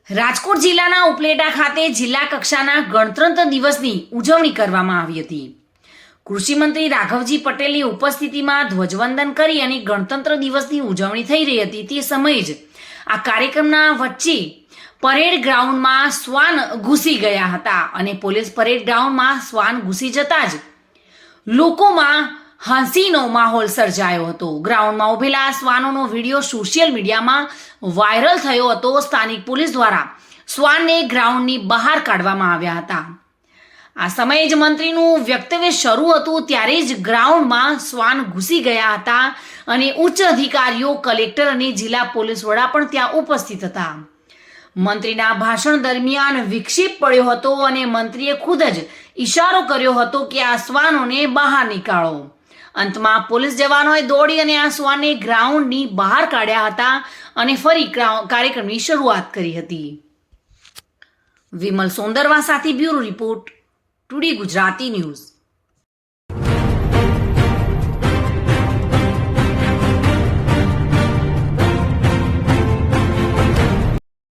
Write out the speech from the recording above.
રાજકોટ જિલ્લાના ઉપલેટા ખાતે જિલ્લા કક્ષાના ગણતંત્ર દિવસની ઉજવણી કરવામાં આવી હતી. કૃષિમંત્રી રાઘવજી પટેલની ઉપસ્થિતિમાં ધ્વજવંદન કરી અને ગણતંત્ર દિવસની ઉજવણી થઈ રહી હતી. તે સમયે જ આ કાર્યક્રમના વચ્ચે પરેડ ગ્રાઉન્ડમાં શ્વાન ઘૂસી ગયા હતા અને પોલીસ પરેડ ગ્રાઉન્ડમાં શ્વાન ઘૂસી જતા જ લોકોમાં હસીનો માહોલ સર્જાયો હતો. ગ્રાઉન્ડમાં ઉભેલા શ્વાનોનો વિડીયો સોશિયલ મીડિયામાં વાયરલ થયો હતો. સ્થાનિક પોલીસ દ્વારા શ્વાનને ગ્રાઉન્ડની બહાર કાઢવામાં આવ્યા હતા. આ સમયે જ મંત્રીનું વક્તવ્ય શરૂ હતું ત્યારે જ ગ્રાઉન્ડમાં શ્વાન ઘૂસી ગયા હતા અને ઉચ્ચ અધિકારીઓ, કલેક્ટર અને જિલ્લા પોલીસ વડા પણ ત્યાં ઉપસ્થિત હતા. મંત્રીના ભાષણ દરમિયાન વિક્ષેપ પડ્યો હતો અને મંત્રીએ ખુદ જ ઈશારો કર્યો હતો કે આ શ્વાનોને બહાર નીકાળો. અંતમાં પોલીસ જવાનોએ દોડી અને આ શ્વાનને ગ્રાઉન્ડની બહાર કાઢ્યા હતા અને ફરી કાર્યક્રમની શરૂઆત કરી હતી. વિમલ સોંદરવા સાથે bureau report, today Gujarati news.